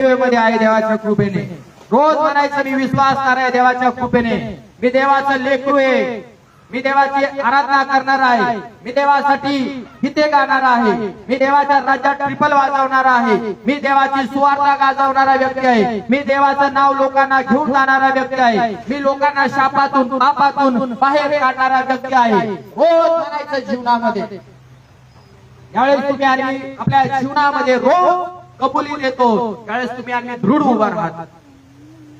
मध्ये आहे देवाच्या कृपेने. रोज म्हणायचं मी विश्वास आहे देवाच्या कृपेने. मी देवाचं लेकरू आहे. मी देवाची आराधना करणार आहे. मी देवासाठी गीते गाणार आहे. मी देवाच्या राज्यात ट्रिपल वाजवणार आहे. मी देवाची सुवार्ता गाजवणारा व्यक्ती आहे. मी देवाचं नाव लोकांना घेऊन जाणारा व्यक्ती आहे. मी लोकांना शापातून पापातून बाहेर काढणारा व्यक्ती आहे. रोज म्हणायचं जीवनामध्ये. यावेळेस तुम्ही आणि आपल्या जीवनामध्ये रोज कबुली देतो त्यावेळेस तुम्ही आणि दृढ उभा राहतात.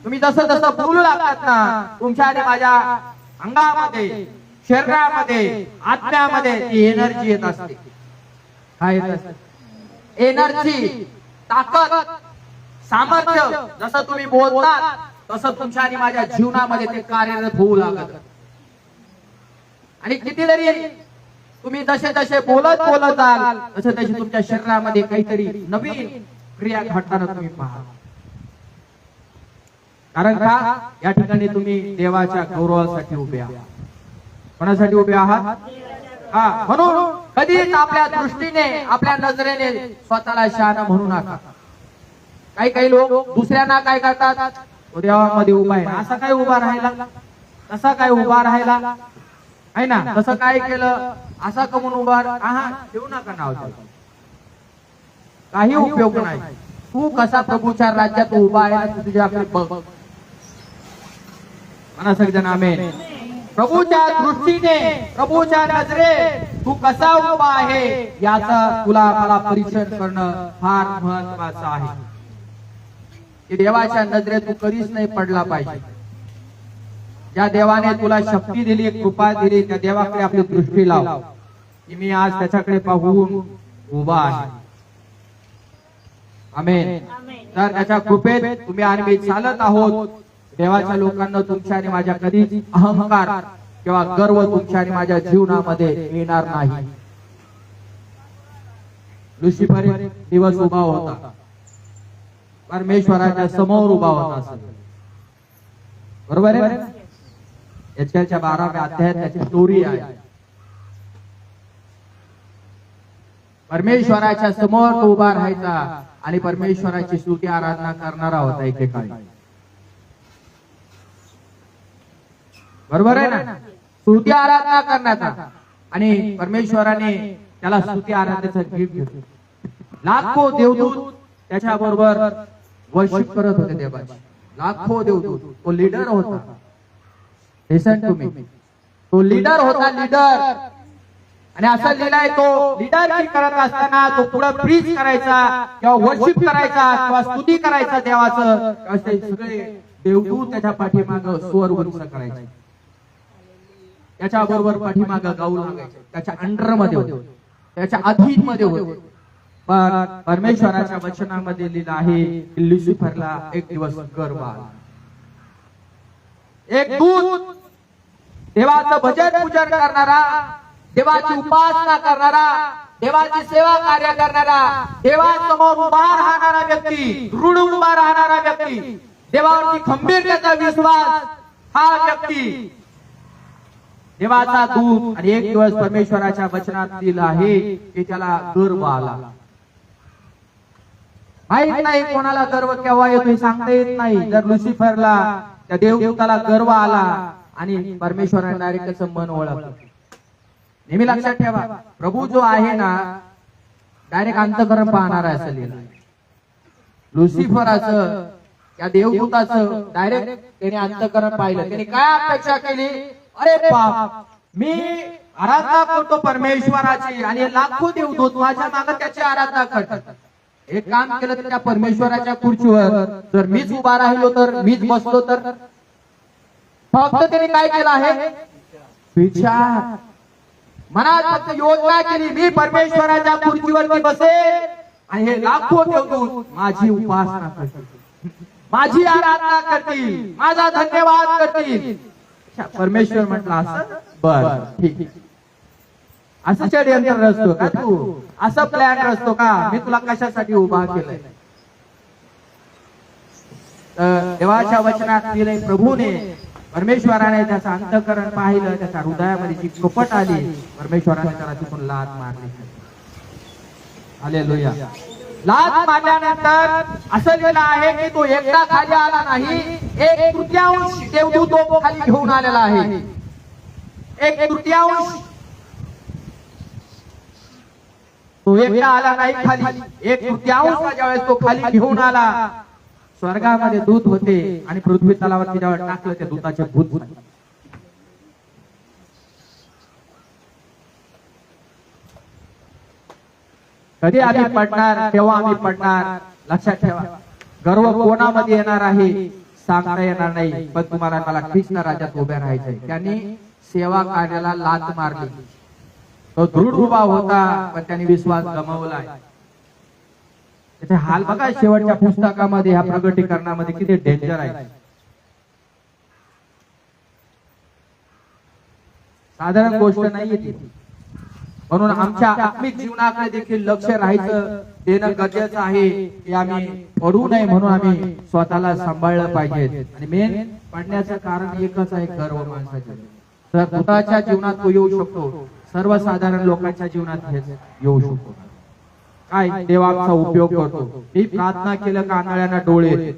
तुम्ही जसं जसं बोलू लागतात ना तुमच्या आणि माझ्या अंगामध्ये शरीरामध्ये आत्म्यामध्ये ती एनर्जी येत असते. काय येत असते? एनर्जी, ताकद, सामर्थ्य. जसं तुम्ही बोलतात तसं तुमच्या आणि माझ्या जीवनामध्ये ते कार्यरत होऊ लागत. आणि कितीतरी तुम्ही जसे जसे बोलत जाल तसे तसे तुमच्या शरीरामध्ये काहीतरी नवीन क्रिया घडताना तुम्ही पहा. कारण का या ठिकाणी तुम्ही देवाच्या गौरवासाठी उभे आहात. कोणासाठी उभे आहात? हा, म्हणून कधीच आपल्या दृष्टीने आपल्या नजरेने स्वतःला शहाणा म्हणू नका. काही लोक दुसऱ्यांना काय करतात, तो देवामध्ये उभा आहे असा काय उभा राहिला, तसा काय उभा राहिला आहे ना, तसं काय केलं असा कमून उभा ठेवू नका नाव. काही उपयोग नाही. तू कसा प्रभूच्या राज्यात उभा आहे तुझ्याकडे बघ. म्हणा सगळेजण आमेन. प्रभूच्या दृष्टीने प्रभूच्या नजरे तू कसा उभा आहे याचा तुला मला परीक्षण करणं फार महत्वाचं आहे. की देवाच्या नजरेत तू कधीच नाही पडला पाहिजे. ज्या देवाने तुला शक्ती दिली, कृपा दिली, त्या देवाकडे आपली दृष्टी लाव की मी आज त्याच्याकडे पाहून उभा आहे. आमेन. तर त्याच्या कृपेत तुम्ही आणि मी चालत आहोत. देवाच्या लोकांना तुमच्या आणि माझ्या कधीच अहंकार किंवा गर्व तुमच्या आणि माझ्या जीवनामध्ये येणार नाही. लुसिफर दिवस उभा होता, परमेश्वराच्या समोर उभा होता. बरोबर आहे. याच्या 12व्या अध्यायात त्याची स्टोरी आहे. परमेश्वराच्या समोर उभा राहायचा आणि परमेश्वराची स्तुती आराधना करणारा होता एकेकाळी. बरोबर आहे ना. स्तुती आराधना करण्याचा आणि परमेश्वराने त्याला स्तुती आराधनेचं गिफ्ट दिलं. लाखो देवदूत त्याच्या बरोबर वर्शिप करत होते देवाची. लाखो देवदूत. तो लीडर होता. लिसन टू मी. तो लीडर होता, लीडर. आणि असं लिहिलंय तो लीडर करत असताना तो पुढे प्रीच करायचा किंवा वर्शिप करायचा किंवा स्तुती करायचा देवाचं. असे सगळे देवदूत त्याच्या पाठीमाग स्वर वंश करायचे. त्याच्या बरोबर पाठीमाग गाऊ लागायचे. त्याच्या अंडर मध्ये होते, त्याच्या अधीन मध्ये होते. पण परमेश्वराच्या वचनामध्ये लिहिलं आहे की लुसिफरला एक दिवस गर्व आला. एक दूत देवाचं भजन पूजन करणारा, देवाची उपासना करणारा, देवाची सेवा कार्य करणारा, देवासमोर उभा राहणारा व्यक्ती, दृढ उभा राहणारा व्यक्ती, देवावरती खंबीर त्याचा विश्वास, हा व्यक्ती देवाचा दूत. आणि एक दिवस परमेश्वराच्या वचनात दिलं आहे की त्याला गर्व आला. माहित नाही कोणाला गर्व केव्हा येतो सांगता येत नाही. जर लुसिफरला त्या देवदूताला गर्व आला आणि परमेश्वराने डायरेक्ट त्याचं मन ओळखलं. नेहमी लक्षात ठेवा, प्रभू जो आहे ना डायरेक्ट अंतःकरण पाहणार आहे असं लिहिलं. लुसिफराचं त्या देवदूताचं डायरेक्ट त्याने अंतःकरण पाहिलं. त्याने काय अपेक्षा केली, अरे बाप मी आराधना करतो परमेश्वराची आणि लाखो देवदूत माझ्या मागे त्याची आराधना करतात. एक काम केलं तर त्या परमेश्वराच्या खुर्चीवर जर मीच उभा राहिलो तर, मीच बसलो तर. फक्त त्याने काय केलं आहे, विचार मनात फक्त योजना केली, मी परमेश्वराच्या खुर्चीवरती बसेल आणि हे लाखो देवदूत माझी उपासना करतील, माझी आराधना करतील, माझा धन्यवाद करतील. परमेश्वर म्हटलं असं बर ठीक. असं षडयंत्र रचतो का तू, असं प्लॅन रचतो का, मी तुला कशासाठी उभा केलंय. देवाच्या वचनात दिले प्रभूने, परमेश्वराने त्याचं अंतःकरण पाहिलं, त्याच्या हृदयामध्ये जी कपट आली, परमेश्वराने त्याला तिथून लाथ मारली. हालेलुया. लात मारल्यानंतर असं लिहिलं आहे की तो एकटा खाली आला नाही, 1/3 देवदूत तो खाली घेऊन आलेला आहे. 1/3 तो एकटा आला नाही खाली, 1/3 ज्यावेळेस तो खाली घेऊन आला, स्वर्गामध्ये दूत होते आणि पृथ्वी तलावरती ज्यावेळेस टाकलं त्या दूताचे भूत झाले. कधी आम्ही पडणार, तेव्हा आम्ही पडणार, लक्षात ठेवा. गर्व कोणामध्ये येणार आहे सांगता येणार नाही, पण तुम्हाला मला ख्रिस्त राज्यात उभे राहायचंय. त्यांनी सेवा कार्याला लात मारली, तो दृढ उभा होता, पण त्यांनी विश्वास गमावलाय. त्याचे हाल बघा शेवटच्या पुस्तकामध्ये, ह्या प्रगटीकरणामध्ये किती डेंजर आहे. साधारण गोष्ट नाहीये ती. म्हणून आमच्या आत्मिक जीवनाकडे देखील लक्ष राहायचं, देणं गरजेचं आहे की आम्ही पडू नये, म्हणून आम्ही स्वतःला सांभाळलं पाहिजे. आणि मेन पडण्याचं कारण एकच आहे, गर्व माणसाचे. तर स्वतःच्या जीवनात तो येऊ शकतो, सर्वसाधारण लोकांच्या जीवनात हेच येऊ शकतो. काय देवाचा उपयोग करतो. मी प्रार्थना केलं का आंधळ्यांना डोळे,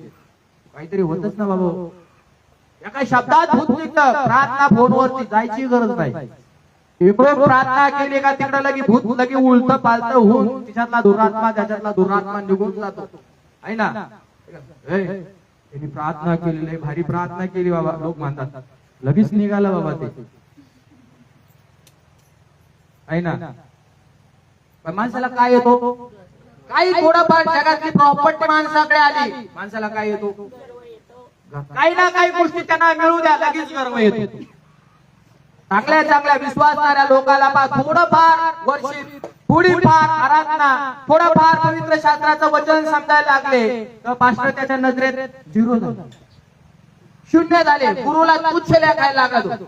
काहीतरी होतच ना बाबा. एका शब्दात भूत निघतं. प्रार्थना फोनवरती जायची गरज नाही. इकडून प्रार्थना केली का तिकडे लगे भूत लगे उलट पालत होऊन तिच्यातला दुरात्मा त्याच्यातला दुरात्मा निघून जातो, आहे ना. त्यांनी प्रार्थना केलेली, भारी प्रार्थना केली बाबा, लोक म्हणतात लगेच निघालं बाबा ते, आहे ना. पण माणसाला काय येतो, काही थोडंफार जगातली प्रॉपर्टी माणसाकडे आली, माणसाला काय येतो, काही ना काही गोष्टी त्यांना मिळू द्या, लगेच गर्व येतो. चांगल्या चांगल्या विश्वासणाऱ्या लोकांना पा थोडंफार वर्षित, थोडीफार आराधना, थोडंफार पवित्र शास्त्राचं वचन समजायला लागले तर पास्टर त्याच्या नजरेत 0 झाले, 0 झाले. गुरुला तुच्छ लेखायला लागत.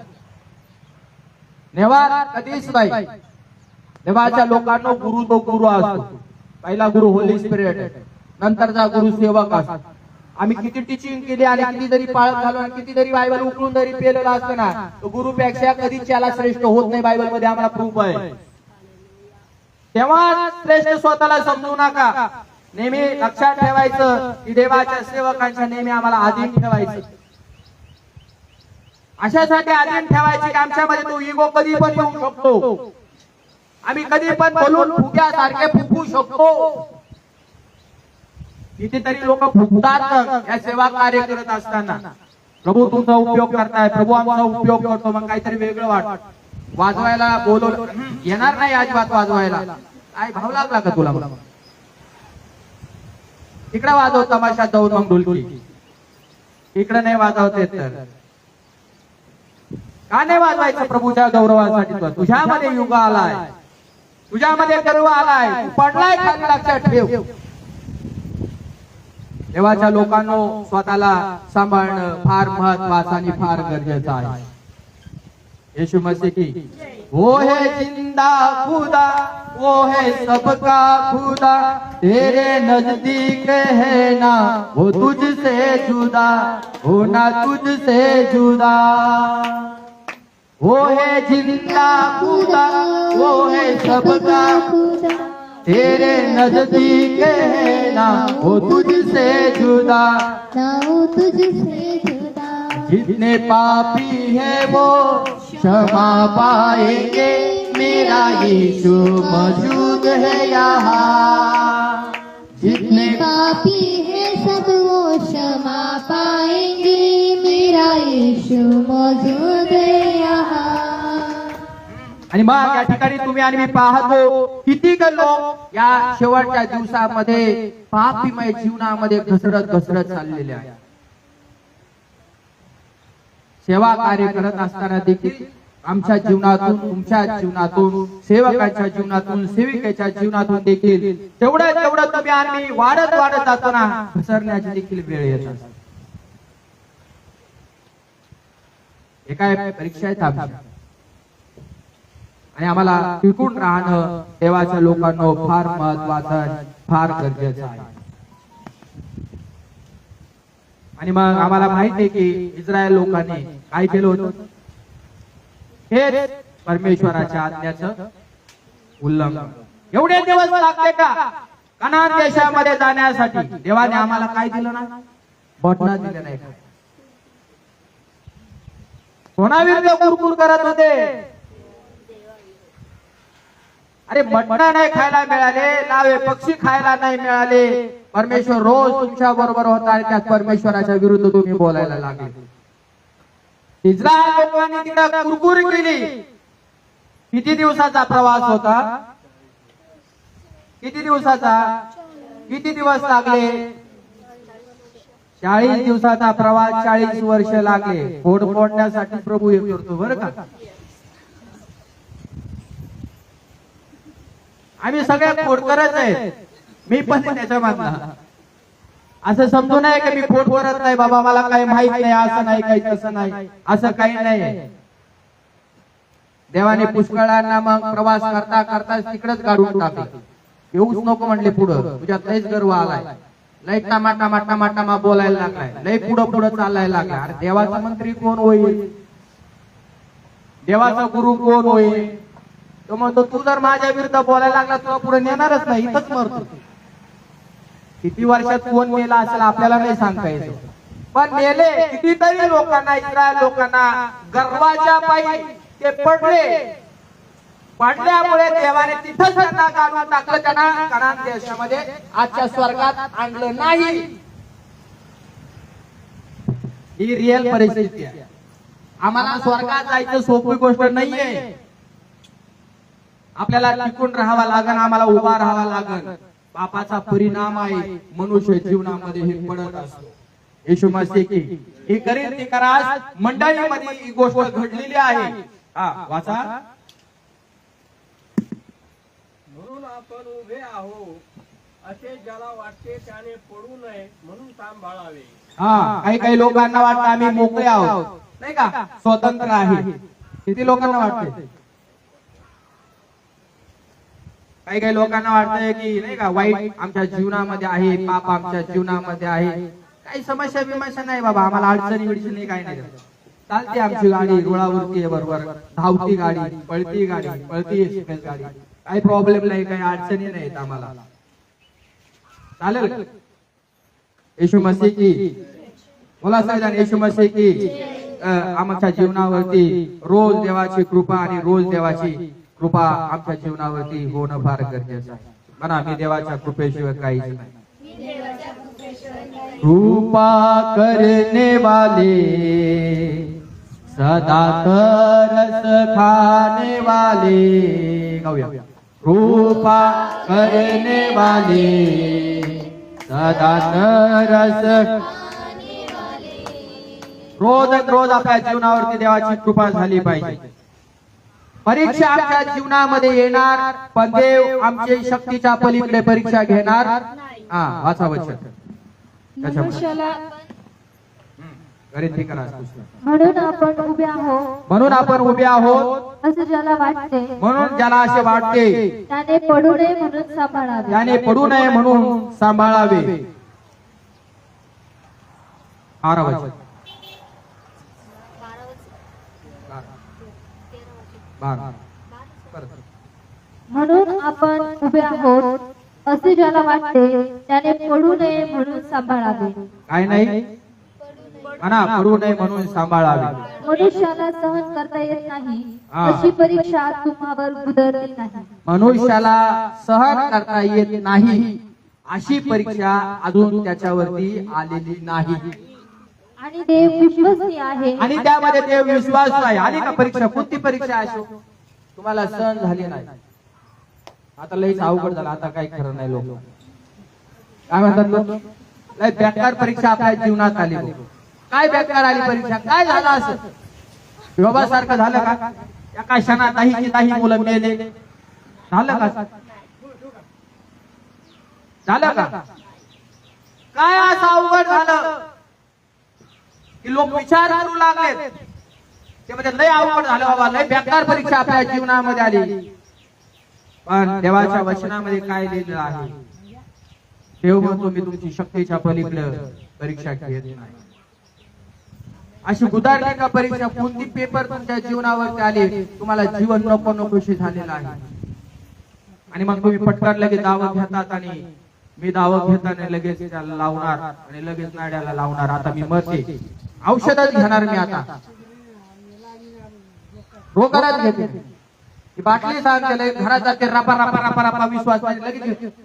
नेवार कधीच नाही. देवाच्या लोकांना गुरु तो गुरु असतो. पहिला गुरु होली स्पिरिट, नंतरचा गुरु सेवक असतो. आम्ही किती टीचिंग केली आणि किती जरी पाळत झालो आणि किती जरी बायबल उकळून जरी पेलेला असतो ना, तो गुरुपेक्षा कधीच त्याला श्रेष्ठ होत नाही. बायबल मध्ये आम्हाला प्रूफ आहे. तेव्हा श्रेष्ठ स्वतःला समजू नका. नेहमी लक्षात ठेवायचं की देवाच्या सेवकांच्या नेहमी आम्हाला अधीन ठेवायचं. अशासाठी अधीन ठेवायचे की आमच्यामध्ये तो इगो कधी पण येऊ शकतो. आम्ही कधी पण बोलून फुग्यासारखे फुगू शकतो. कितीतरी लोक फुगतात या सेवा कार्य करत असताना. प्रभू तुमचा उपयोग करताय, प्रभू आमचा उपयोग करतो, मग काहीतरी वेगळं वाजवायला बोलवलं येणार नाही अजिबात वाजवायला. काय भाव लागला का तुला? इकडे वाजव तमाशात जाऊन मग ढोलकी, इकडे नाही वाजवत येत तर का नाही वाजवायचं प्रभूच्या गौरवासाठी? तुझ्यामध्ये युग आलाय, तुझ्यामध्ये गर्व आलाय, पडलाय खाली, लक्षात ठेव. देवाच्या लोकांनो स्वतःला सांभाळणं फार महत्वाचं आणि फार गरजेचं आहे. यीशु मसीह की वो है जिंदा खुदा, वो है सबका खुदा, तेरे नजदीक है ना वो तुझसे जुदा, हो ना तुझसे जुदा. वो है जिंदा खुदा, वो है सबका खुदा, तेरे नजदीक है ना वो तुझसे जुदा, ना वो तुझसे जुदा. जितने पापी है वो क्षमा पाएंगे, मेरा यीशु मौजूद है यहाँ. जितने पापी है सब वो क्षमा पाएंगे, मेरा यीशु मौजूद है यहाँ. आणि मग या ठिकाणी तुम्ही आणि मी पाहतो किती लोक या शेवटच्या दिवसामध्ये पापीमय जीवनामध्ये घसरत चाललेले आहेत. सेवा कार्य करत असताना देखील आमच्या जीवनातून, तुमच्या जीवनातून, सेवकाच्या जीवनातून, सेविकेच्या जीवनातून देखील तेवढं तुम्ही आणि वाढत जातो ना, घसरण्याची देखील वेळ येत असते. हे काय परीक्षा आहेत आमच्या, आणि आम्हाला टिकून राहणं देवाच्या लोकांना फार महत्वाचं, फार गरजेचं आहे. आणि मग आम्हाला माहिती आहे की इस्रायल लोकांनी काय केलं होतं, हे परमेश्वराच्या आज्ञाचं उल्लंघन. एवढे दिवस लागते का? कनान देशामध्ये जाण्यासाठी देवाने आम्हाला काय दिलं ना? बटणं दिले नाही. कोणाविरुद्ध कुरकुर करत होते? अरे मटणा नाही खायला मिळाले, लावे पक्षी खायला नाही मिळाले, परमेश्वर रोज तुमच्या बरोबर होता आणि त्या परमेश्वराच्या विरुद्ध तुम्ही बोलायला लागले. इस्रायल लोकांनी तिकडे कुरकुर केली. किती दिवसाचा प्रवास होता? किती दिवसाचा? किती दिवस लागले? 40 दिवसाचा प्रवास, 40 वर्ष लागले. फोड फोडण्यासाठी प्रभू हे करतो बरं का. आम्ही सगळे खोडकरच आहेत, मी पण त्याच्या मागला. असं समजू नये की मी खोट करत नाही, बाबा मला काही माहित नाही, असं नाही काही, तसं नाही, असं काही नाही. देवाने पुष्कळांना मग प्रवास करता करता तिकडेच काढून टाकले. येऊच नको म्हणले पुढं, तुझ्यात लयच गर्व आलाय, लय टमाटा माटा माटा बोलायला लागलाय, लय पुढं पुढं चालायला लागला. अरे देवाचा मंत्री कोण होईल? देवाचा गुरु कोण होईल? तो म्हणतो तू जर माझ्या विरुद्ध बोलायला लागला तुला पुढे नेणारच नाही, इथंच मरतो. किती वर्षात कोण मेला असेल आपल्याला नाही सांगता येत, पण मेले कितीतरी लोकांना, इस्रायल लोकांना गर्वाच्या पायी ते पडले. पडल्यामुळे देवाने तिथंच त्यांना काढून टाकलं, त्यांना कनान देशामध्ये आजच्या स्वर्गात आणलं नाही. ही रिअल परिस्थिती आहे. आम्हाला स्वर्गात जायचं सोपी गोष्ट नाहीये. आपल्याला टिकून राहावं लागेल, आम्हाला उभा राहावं लागेल. पापाचा परिणाम आहे मनुष्य जीवनामध्ये हे पडत असतो. येशू मसीह की ही करीत करास मंडळीमध्ये ही गोष्ट घडलेली आहे. वाचा. म्हणून आपण उभे आहो असे ज्याला वाटते त्याने पडू नये म्हणून सांभाळावे. काही काही लोकांना वाटतं आम्ही मोकळे आहोत, नाही का, स्वतंत्र आहे. किती लोकांना वाटते? काही काही लोकांना वाटतंय की नाही का वाईट आमच्या जीवनामध्ये आहे, पाप आमच्या जीवनामध्ये आहे. काही समस्या बिमस्या नाही बाबा, आम्हाला अडचणी विडचणी काही नाही. चालते आमची गाडी, रुळावरती आहे बरोबर, धावती गाडी, पळती एक्सप्रेस गाडी, काही प्रॉब्लेम नाही, काही अडचणी नाहीत आम्हाला. चालेल. येशू मसीह की बोला सगळ्यांनी, येशू मसीह की. आमच्या जीवनावरती रोज देवाची कृपा आणि रोज देवाची कृपा आमच्या जीवनावरती होणं फार गरजेचं आहे. म्हणा मी देवाच्या कृपेशिवाय काहीच नाही. कृपा करने वाले सदा तरस खाने वाले. गाऊया. कृपा करने वाले सदा तरस. रोज आपल्या जीवनावरती देवाची कृपा झाली पाहिजे. परीक्षा आमच्या जीवनामध्ये येणार, पण देव आमच्या शक्तीच्या पलीकडे परीक्षा घेणार. वाचा वचन. मनुष्याला म्हणून आपण उभे आहोत असं ज्याला वाटते, म्हणून ज्याला असे वाटते त्याने पडू नये म्हणून सांभाळावे. त्याने पडू नये म्हणून सांभाळावे. 12 वचन. 12. म्हणून आपण उभे आहोत असे ज्याला वाटते त्याने पडू नये म्हणून सांभाळावे. काय नाही म्हणा, पडू नये म्हणून सांभाळावे. मनुष्याला सहन करता येत नाही अशी परीक्षा तुम्हावर उतरली नाही. मनुष्याला सहन करता येत नाही अशी परीक्षा अजून त्याच्यावरती आलेली नाही. आणि देव विश्वसनीय आहे, आणि त्यामध्ये देव विश्वास आहे. आली का परीक्षा? कोणती परीक्षा असो तुम्हाला सहन झाली नाही, आता लईच अवघड झाला, आता काही खरं नाही. लोक काय म्हणतात? लोक लय बेकार परीक्षा आपल्या जीवनात आली. काय बेकार आली परीक्षा? काय झालं असं? बाबा सारखं झालं का? एका क्षणात काही मुलं मेले, झालं का? झालं का? काय असं अवघड झालं की लोक विचार करू लागले ते म्हणजे लय अवघड झालं बाबा, लय बेकार परीक्षा आपल्या जीवनामध्ये आली. पण देवाच्या वचनामध्ये काय लिहिलं आहे? देव म्हणतो मी तुमची शक्तीच्या पलीकडे परीक्षा घेत नाही. अशी उदाहरणे का परीक्षा? कोणती पेपर तुमच्या जीवनावरती आले, तुम्हाला जीवन नको नकोशी झालेलं आहे, आणि मग तुम्ही पटकन लगेच दावा घेतात आणि मी दावा घेताना लगेच त्याला लावणार आणि लगेच नाड्याला लावणार. आता मी मरते, औषधच घेणार मी आता, रोगालाच घेते. ती बाटली सांगते घरात जाते, रपा रपा रपा रपा विश्वास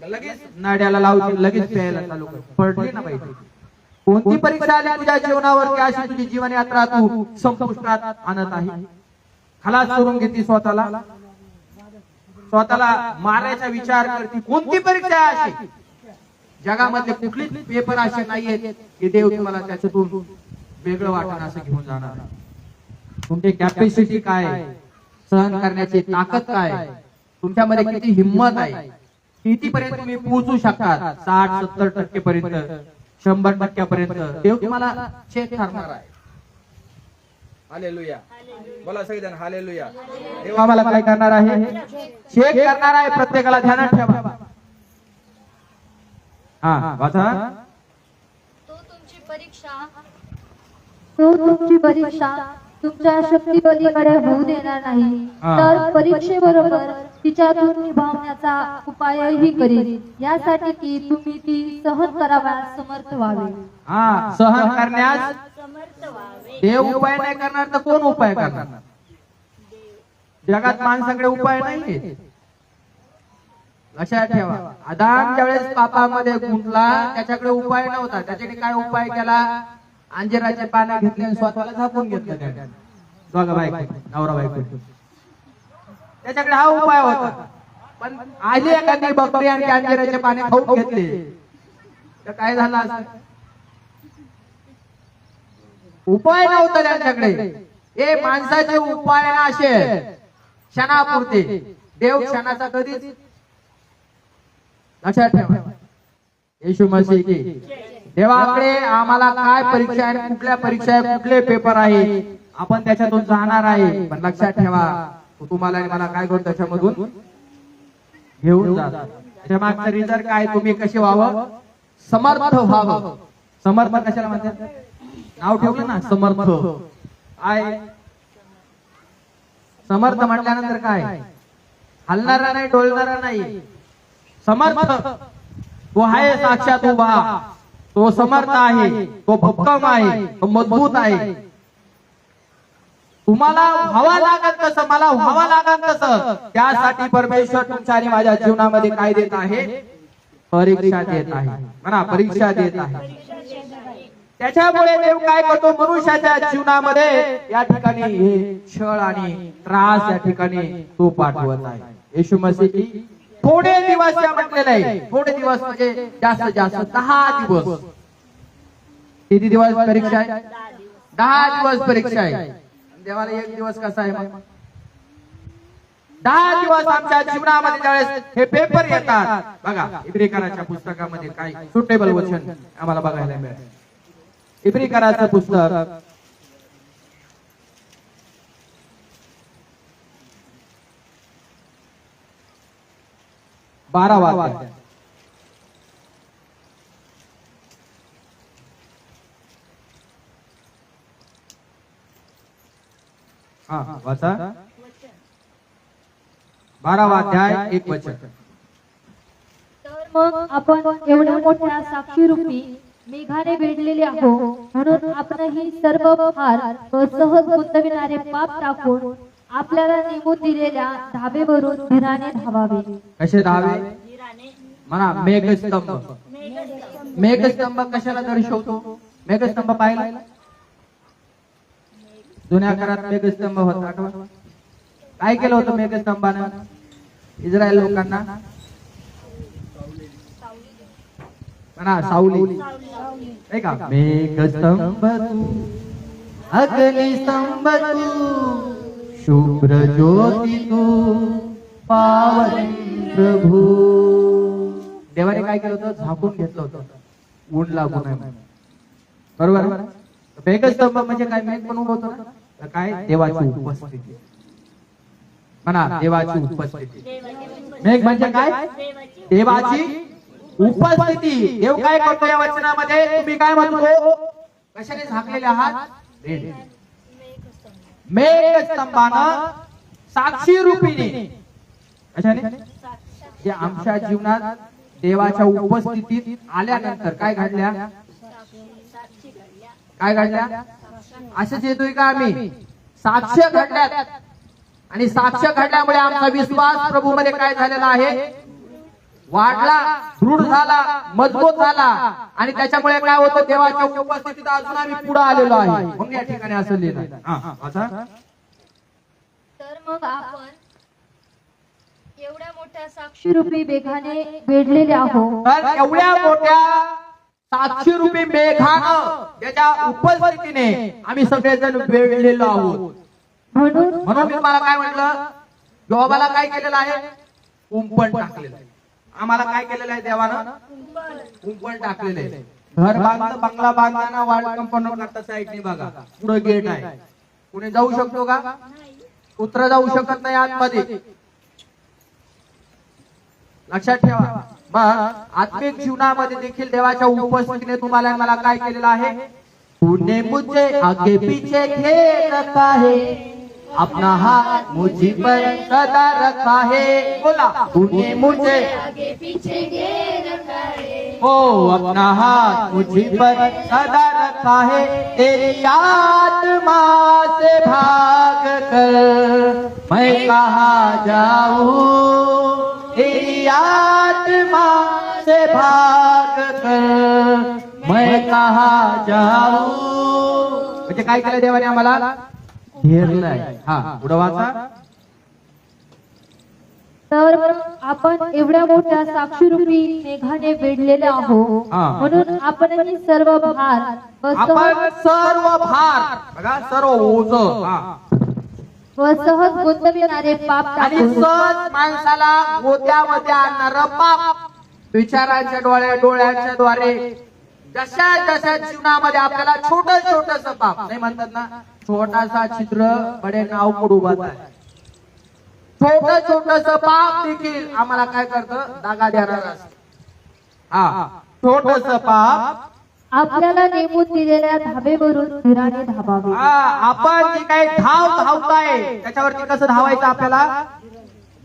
लगेच नाड्याला लावते, लगेच प्यायला चालू करते. पडली ना बाई. कोणती परीक्षा आली तुझ्या जीवनावर की अशी तुझी जीवन यात्रा तू संपुष्टात आणत आहे? खलास करून घेते स्वतःला, स्वतःला मारायचा विचार करते. कोणती परीक्षा आहे अशी? जगामध्ये कुठलीच पेपर असे नाहीयेत की देव तुम्हाला त्याच्यातून वेगळं वाटणं असं घेऊन जाणार. तुमची कॅपॅसिटी काय, सहन करण्याची ताकद काय, तुमच्यामध्ये किती हिंमत आहे, कितीपर्यंत तुम्ही पोहोचू शकता. 60-70% पर्यंत, 100% पर्यंत देव तुम्हाला चेक करणार आहे. हालेलुया, बोला सगळेजण हालेलुया. देव आम्हाला काय करणार आहे? चेक करणार आहे. प्रत्येकाला ध्यानात ठेवा. हा वाचा. तो तुमची परीक्षा तुमच्या शक्तीपलीकडे होऊ देणार नाही, तर परीक्षेबरोबर तिच्यातून निभावण्याचा उपायही करेल, यासाठी की तुम्ही ती सहन कराव्यास समर्थ व्हावे. हा, सहन करण्यास देव उपाय नाही करणार तर कोण उपाय करणार? जगात माणसाकडे उपाय नाही. लक्षात ठेवा, आदाम ज्यावेळेस पापामध्ये गुंतला त्याच्याकडे उपाय नव्हता. त्याच्याकडे काय उपाय केला? अंजिराचे पाने घेतले आणि स्वतःला झाकून घेतलं. त्याने दोघा बायको, नवरा बायको, त्याच्याकडे हा उपाय होता. पण आली एखादी बकरी आणि अंजिराचे पाने खाऊन घेतले तर काय झालं असं? उपाय नव्हता त्यांच्याकडे. हे माणसाचे उपाय असे क्षणापुरते, देव क्षणाचा कधीच. लक्षात ठेवा, येशू मसीह की देवाकडे आम्हाला काय परीक्षा आहे, कुठल्या परीक्षा आहे, कुठले पेपर आहे, आपण त्याच्यातून जाणार आहे. पण लक्षात ठेवा, तुम्हाला आणि मला काय करून त्याच्यामधून घेऊन जातात. त्याच्या मागचा रिझल्ट काय? तुम्ही कसे व्हावं? समर्थ व्हावं. समर्थ कशाला म्हणतात? नाव ठेवलं ना समर्थ आहे. समर्थ म्हटल्यानंतर काय? हलणारा नाही, डोलणारा नाही. समर्थ तो आहे साक्षात उभा, तो समर्थ आहे, तो भक्कम आहे, तो मजबूत आहे. तुम्हाला व्हावा लागत कसं? मला व्हावा लागत कसं? त्यासाठी परमेश्वर तुमच्या आणि माझ्या जीवनामध्ये काय देत आहे? परीक्षा देत आहे. म्हणा, परीक्षा देत आहे. त्याच्यामुळे देव काय करतो? मनुष्याच्या जीवनामध्ये या ठिकाणी हे छळ आणि त्रास या ठिकाणी तो पाठवत आहे. येशू मसीह की थोडे दिवस या म्हटलेलं आहे. थोडे दिवस म्हणजे जास्तीत जास्त 10 दिवस. किती दिवस परीक्षा आहे? 10 दिवस परीक्षा आहे. देवाला एक दिवस कसा आहे? 10 दिवस आमच्या जीवनामध्ये ज्यावेळेस हे पेपर येतात बघा. इब्रिकराच्या पुस्तकामध्ये काय सुटेबल वचन आम्हाला बघायला मिळेल. इब्रिकराचं पुस्तक 12वा अध्याय. वाचा. 12वा अध्याय 1 वचन. तर मग आपण एवढ्या मोठ्या साक्षीरूपी मेघाने वेढलेले आहो, म्हणून आपणही सर्व भार व सहज गुंतविणारे पाप टाकून आपल्याला नेमून दिलेल्या धाबेवरून धीराने धावावे. कसे धावे? म्हणा, मेघस्तंभ. मेघस्तंभ कशाला दर्शवतो? मेघस्तंभ पाहिला? जुन्या काळात मेघस्तंभ होता, आठवा? काय केलं होतं मेघस्तंभानं इस्रायल लोकांना? म्हणा, सावली नाही का? मेघस्तंभ तू, अग्निस्तंभ तू, शुभ्र ज्योती तू, पावन प्रभू. देवाने काय केलं होतं? झाकून घेतलं होतं, ऊन लागू नये म्हणून. बरोबर. मेघस्तंभ म्हणजे काय? मेघ पण उभं होतो ना, काय? देवाची उपस्थिती. म्हणा, देवाची उपस्थिती. मेघ म्हणजे काय? देवाची उपस्थिती. देव काय करतो या वचनामध्ये? तुम्ही काय म्हणतो? कशाने झाकलेले आहात? मेघस्तंभानं, साक्षी रूपीने. कशाने? जे आमच्या जीवनात देवाच्या उपस्थितीत आल्यानंतर काय घडल्या? काय घडल्या? असंच येतोय का आम्ही? साक्ष घडल्यात. आणि साक्ष घडल्यामुळे आमचा विश्वास प्रभू मध्ये काय झालेला आहे? वाढला, दृढ झाला, मजबूत झाला. आणि त्याच्यामुळे काय होतं? देवाच्या उपस्थितीत अजून आम्ही पुढे आलेलो आहे. म्हणून या ठिकाणी असं लिहिलं. तर मग आपण एवढ्या मोठ्या साक्षीरूपी मेघाने वेढलेले आहोत. तर एवढ्या मोठ्या साक्षीरूपी मेघानं त्याच्या उपस्थितीने आम्ही सगळेजण वेढलेलो आहोत. म्हणून म्हणून मी तुम्हाला काय म्हटलं? योबाला काय केलेलं आहे? कुंपण टाकलेलं आहे. आम्हाला काय केलेलं आहे देवानं? कुंपण टाकलेलं आहे. घर बांधलं, बंगला बांधताना वाढ कंपाऊंड करता साईडने बघा पुढे गेट आहे. कुणी जाऊ शकतो का? कुत्र जाऊ शकत नाही आतमध्ये. लक्षात ठेवा. मग आत्मिक जीवनामध्ये देखील देवाच्या उपस्थितीने तुम्हाला मला काय केलेलं आहे? तूने मुझे आगे पीछे घेर रखा है, अपना हाथ मुझी पर सदा रखा है. बोला, तूने मुझे आगे पीछे घेर रखा है, ओ अपना हाथ मुझी पर सदा रखा है. तेरी आत्मा से भाग कर मैं कहाँ जाऊं, तेरी आत्मा से भाग कर मैं कहाँ जाऊं. म्हणजे काय केलं देवाने आम्हाला? घेरलंय. हा, पुढं वाचा. तर आपण एवढ्या मोठ्या साक्षीरूपी मेघाने वेढलेले आहोत. हा. म्हणून आपणही सर्व भार व आपण सर्व भार बघा, सर्व ओझ व सहज गुंतविणारे पाप आणि टाकून सहज माणसाला गोत्यामध्ये आणणारं पाप, विचारांच्या डोळ्यांच्या द्वारे जशा जशा जीवनामध्ये आपल्याला छोट छोटस पाप नाही म्हणतात ना, छोटासा छिद्र बडे नाव पडू बात. छोट छोटस पाप देखील आम्हाला काय करतं? दागा देणार असतं. हा, छोटस पाप आपल्याला नेमून दिलेल्या धाबेवरून धीराने धावावे. आपण जे काही धाव धावताय त्याच्यावरती कसं धावायचं? आपल्याला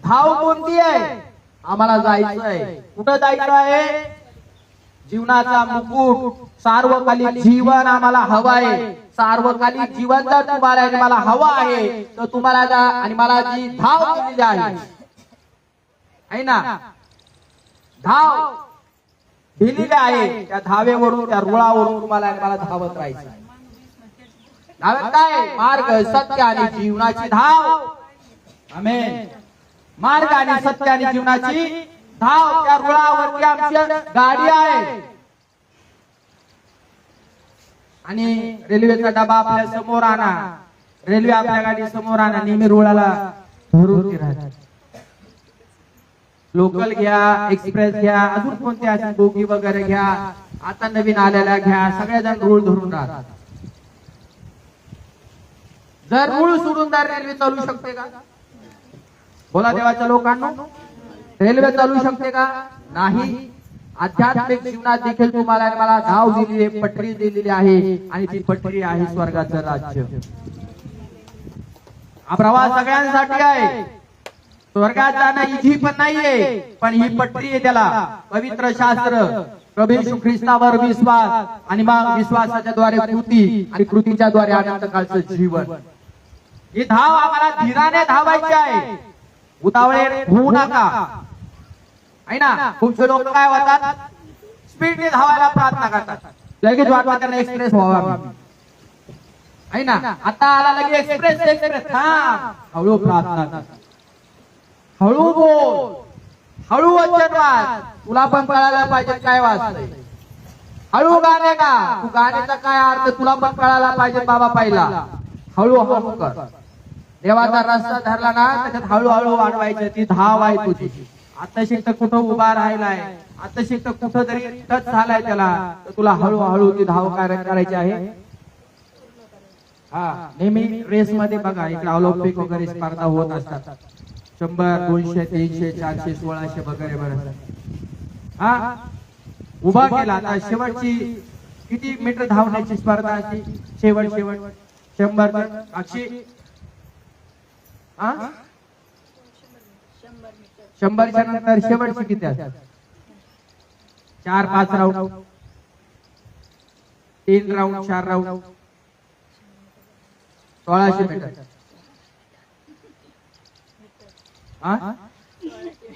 धाव कोणती आहे? आम्हाला जायचंय. कुठं जायचं आहे? जीवनाचा मुकुट, सार्वकालिक जीवन आम्हाला हवं आहे. सार्वकालिक जीवन जर तुम्हाला आणि मला हवं आहे तर तुम्हाला आणि मला जी धाव दिलेली आहे ना, धाव दिलेली आहे, त्या धावेवरून, त्या रुळावरून तुम्हाला आणि मला धावत राहायचं. धावत काय? मार्ग, सत्य आणि जीवनाची धाव. आमेन. मार्ग आणि सत्य आणि जीवनाची धाव. त्या रुळावरती आमची गाडी आहे. आणि रेल्वेचा डबा आपल्या समोर आणा, रेल्वे आपल्या गाडी समोर आणा, नेहमी रुळाला धरून राहतात. लोकल घ्या, एक्सप्रेस घ्या, अजून कोणते असे बोगी वगैरे घ्या, आता नवीन आलेल्या घ्या, सगळेजण रूळ धरून राहतात. जर रूळ सोडून जर रेल्वे चालू शकते का? बोला देवाच्या लोकांना, रेल्वे चालू शकते का? नाही. आध्यात्मिक जीवनात देखील तुम्हाला आणि मला धाव दिलेली आहे, पटरी दिलेली आहे, आणि ती पटरी आहे स्वर्गाचं राज्य. हा प्रवास सगळ्यांसाठी आहे. स्वर्गात जाणं इझी पण नाहीये, पण ही पटरी आहे. त्याला पवित्र शास्त्र, प्रभू येशू ख्रिस्तावर विश्वास, आणि मग विश्वासाच्या द्वारे कृती, आणि कृतीच्या द्वारे अनंत काळचं जीवन. ही धाव आम्हाला धीराने धावायची आहे. उतावळे होऊ नका. आहे ना, खूपसे लोक काय होतात? स्पीडने धावायला प्रार्थना करतात. लगेच वाटतं त्यांना एक्सप्रेस व्हावा. आहे ना, आता आला लगेच एक्सप्रेस एक्सप्रेस. हळू प्रार्थना, हळू बोल, हळू वचन वाच. तुला पण कळायला पाहिजे काय वाचतंय. हळू गाणे गा, तू गाण्याचा काय अर्थ तुला पण कळायला पाहिजे बाबा. पहिला हळू हळू कर. देवाचा रस्ता धरला ना, त्याच्यात हळूहळू वाढवायचं. ती धाव आहे तुझी. आता शिकत कुठं उभा राहिलाय, आता शिकत कुठं तरी टच झालाय त्याला, तर तुला हळूहळू ती धाव करायची आहे. हा, नेहमी रेस मध्ये बघा, इकडे ऑलिम्पिक वगैरे स्पर्धा होत असतात. 100, 200, 300, 400, 1600 वगैरे बरं. हा, उभा केला आता शेवटची किती मीटर धावण्याची स्पर्धा असते? शेवट 100 अक्षी. 100च्या नंतर शेवटची किती असतात? 4-5 राऊंड, 3 राऊंड, 4 राऊंड, 1600 मीटर.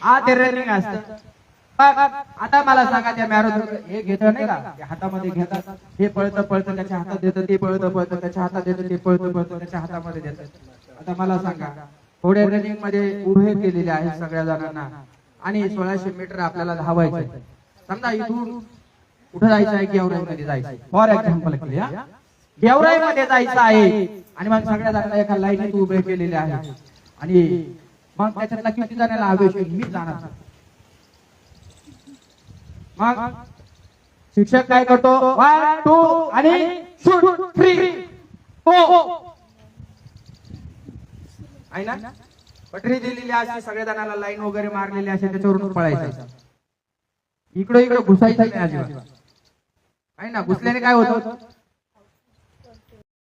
हा ते रनिंग असतं. आता मला सांगा त्या मॅरेथॉन हे घेतं नाही का, ते हातामध्ये घेतात, हे पळतं पळतं त्याच्या हातात देतं, ते पळतं पळतं त्याच्या हातात देतं, ते पळतं पळतं त्याच्या हातामध्ये देतं. आता मला सांगा, थोडे रनिंग मध्ये उभे केलेले आहेत सगळ्या जणांना आणि 1600 मीटर आपल्याला धावायचं. समजा इथून कुठं जायचं आहे, गेवराई मध्ये जायचं, फॉर एक्झाम्पल गेवराई मध्ये जायचं आहे आणि मग सगळ्या जणांना एका लाईनीत उभे केलेले आहे आणि मग त्याच्यातला किती जणांना आवेश येईल, मी जाणार. मग शिक्षक काय करतो, 1 2 आणि शूट 3 4 आहे ना. पटरी दिलेली अशी सगळ्या जणांना लाईन वगैरे मारलेली असे, त्याच्यावरून पळायचं. इकडे घुसायचं नाही अजिबात आहे ना. घुसल्याने काय होतं,